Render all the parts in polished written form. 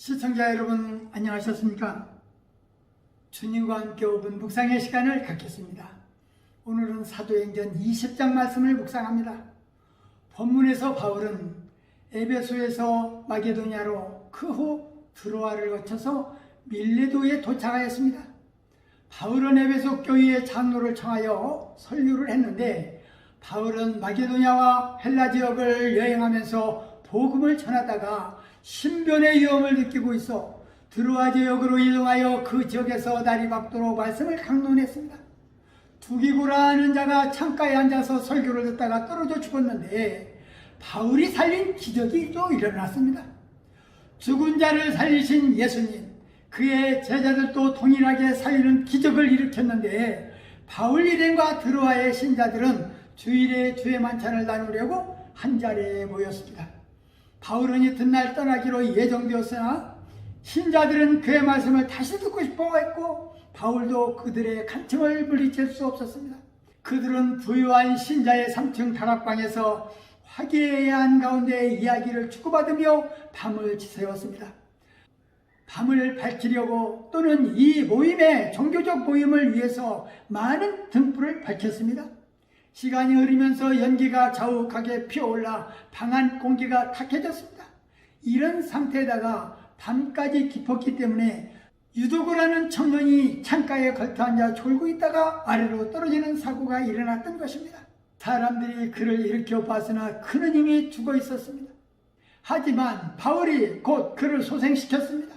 시청자 여러분 안녕하셨습니까? 주님과 함께 5분 묵상의 시간을 갖겠습니다. 오늘은 사도행전 20장 말씀을 묵상합니다. 본문에서 바울은 에베소에서 마게도냐로 그 후 드로아를 거쳐서 밀레도에 도착하였습니다. 바울은 에베소 교회의 장로를 청하여 설교를 했는데 바울은 마게도냐와 헬라 지역을 여행하면서 복음을 전하다가 신변의 위험을 느끼고 있어 드로아 지역으로 이동하여 그 지역에서 날이 밝도록 말씀을 강론했습니다. 두기고라 하는 자가 창가에 앉아서 설교를 듣다가 떨어져 죽었는데 바울이 살린 기적이 또 일어났습니다. 죽은 자를 살리신 예수님, 그의 제자들도 동일하게 살리는 기적을 일으켰는데 바울 일행과 드로아의 신자들은 주일에 주의 만찬을 나누려고 한자리에 모였습니다. 바울은 이튿날 떠나기로 예정되었으나 신자들은 그의 말씀을 다시 듣고 싶어 했고 바울도 그들의 간청을 물리칠 수 없었습니다. 그들은 부유한 신자의 3층 다락방에서 화기애애한 가운데 이야기를 주고받으며 밤을 지새웠습니다. 밤을 밝히려고 또는 이 모임의 종교적 모임을 위해서 많은 등불을 밝혔습니다. 시간이 흐르면서 연기가 자욱하게 피어올라 방 안 공기가 탁해졌습니다. 이런 상태에다가 밤까지 깊었기 때문에 유도구라는 청년이 창가에 걸터앉아 졸고 있다가 아래로 떨어지는 사고가 일어났던 것입니다. 사람들이 그를 일으켜 봤으나 그는 이미 죽어 있었습니다. 하지만 바울이 곧 그를 소생시켰습니다.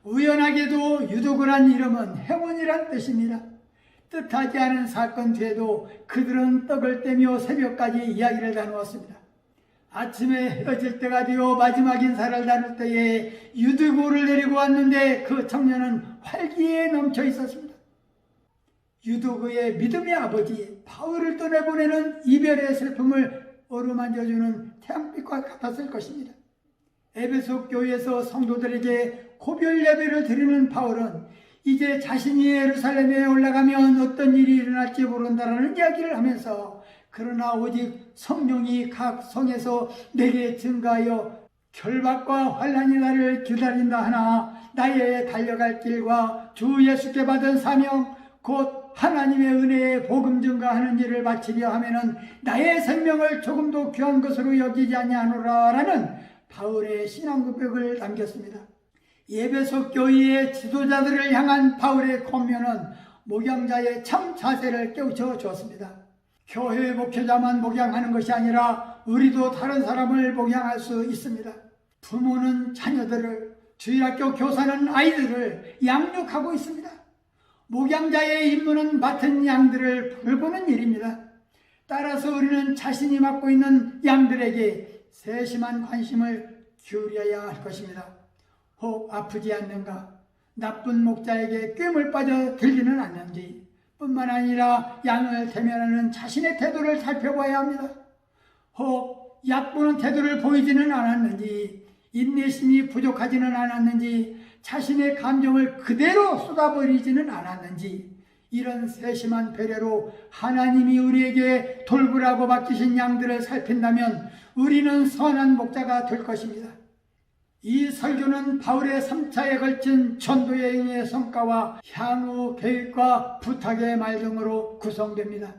우연하게도 유도구란 이름은 행운이란 뜻입니다. 뜻하지 않은 사건 뒤에도 그들은 떡을 떼며 새벽까지 이야기를 나누었습니다. 아침에 헤어질 때가 되어 마지막 인사를 나눌 때에 유두고를 데리고 왔는데 그 청년은 활기에 넘쳐 있었습니다. 유두고의 믿음의 아버지 바울을 떠내보내는 이별의 슬픔을 어루만져주는 태양빛과 같았을 것입니다. 에베소 교회에서 성도들에게 고별 예배를 드리는 바울은 이제 자신이 예루살렘에 올라가면 어떤 일이 일어날지 모른다라는 이야기를 하면서 그러나 오직 성령이 각 성에서 내게 증가하여 결박과 환난이 나를 기다린다 하나 나의 달려갈 길과 주 예수께 받은 사명 곧 하나님의 은혜의 복음 증가하는 일을 마치려 하면은 나의 생명을 조금도 귀한 것으로 여기지 아니하노라 라는 바울의 신앙 고백을 남겼습니다. 에베소 교회의 지도자들을 향한 바울의 권면은 목양자의 참 자세를 깨우쳐 주었습니다. 교회 목회자만 목양하는 것이 아니라 우리도 다른 사람을 목양할 수 있습니다. 부모는 자녀들을, 주일학교 교사는 아이들을 양육하고 있습니다. 목양자의 임무는 맡은 양들을 돌보는 일입니다. 따라서 우리는 자신이 맡고 있는 양들에게 세심한 관심을 기울여야 할 것입니다. 혹 아프지 않는가? 나쁜 목자에게 꿰물 빠져 들지는 않는지 뿐만 아니라 양을 대면하는 자신의 태도를 살펴봐야 합니다. 혹 얕보는 태도를 보이지는 않았는지 인내심이 부족하지는 않았는지 자신의 감정을 그대로 쏟아버리지는 않았는지 이런 세심한 배려로 하나님이 우리에게 돌보라고 맡기신 양들을 살핀다면 우리는 선한 목자가 될 것입니다. 이 설교는 바울의 3차에 걸친 전도여행의 성과와 향후 계획과 부탁의 말 등으로 구성됩니다.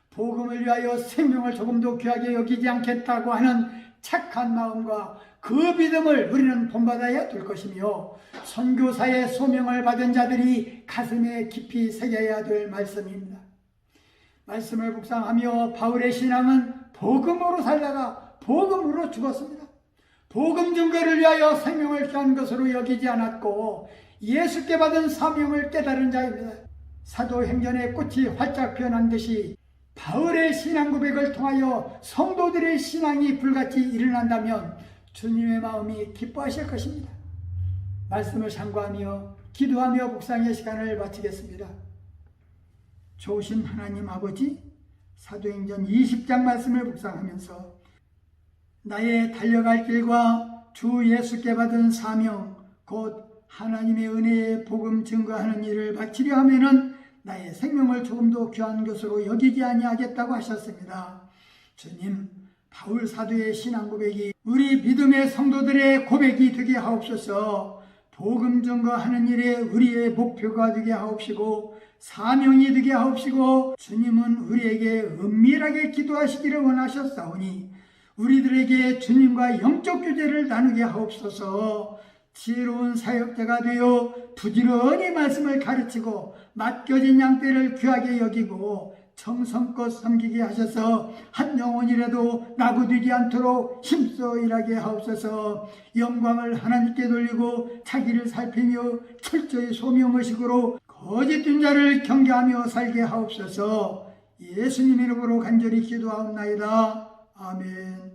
복음을 위하여 생명을 조금도 귀하게 여기지 않겠다고 하는 착한 마음과 그 믿음을 우리는 본받아야 될 것이며 선교사의 소명을 받은 자들이 가슴에 깊이 새겨야 될 말씀입니다. 말씀을 묵상하며 바울의 신앙은 복음으로 살다가 복음으로 죽었습니다. 복음 증거를 위하여 생명을 귀한 것으로 여기지 않았고 예수께 받은 사명을 깨달은 자입니다. 사도행전의 꽃이 활짝 피어난 듯이 바울의 신앙 고백을 통하여 성도들의 신앙이 불같이 일어난다면 주님의 마음이 기뻐하실 것입니다. 말씀을 상고하며 기도하며 묵상의 시간을 마치겠습니다. 좋으신 하나님 아버지, 사도행전 20장 말씀을 묵상하면서 나의 달려갈 길과 주 예수께 받은 사명 곧 하나님의 은혜의 복음 증거하는 일을 마치려 하면은 나의 생명을 조금도 귀한 것으로 여기지 아니하겠다고 하셨습니다. 주님, 바울 사도의 신앙 고백이 우리 믿음의 성도들의 고백이 되게 하옵소서. 복음 전거하는 일에 우리의 목표가 되게 하옵시고 사명이 되게 하옵시고, 주님은 우리에게 은밀하게 기도하시기를 원하셨사오니 우리들에게 주님과 영적 교제를 나누게 하옵소서. 지혜로운 사역자가 되어 부지런히 말씀을 가르치고 맡겨진 양떼를 귀하게 여기고 정성껏 섬기게 하셔서 한 영혼이라도 낙오되지 않도록 힘써 일하게 하옵소서. 영광을 하나님께 돌리고 자기를 살피며 철저히 소명의식으로 거짓된 자를 경계하며 살게 하옵소서. 예수님 이름으로 간절히 기도하옵나이다. 아멘.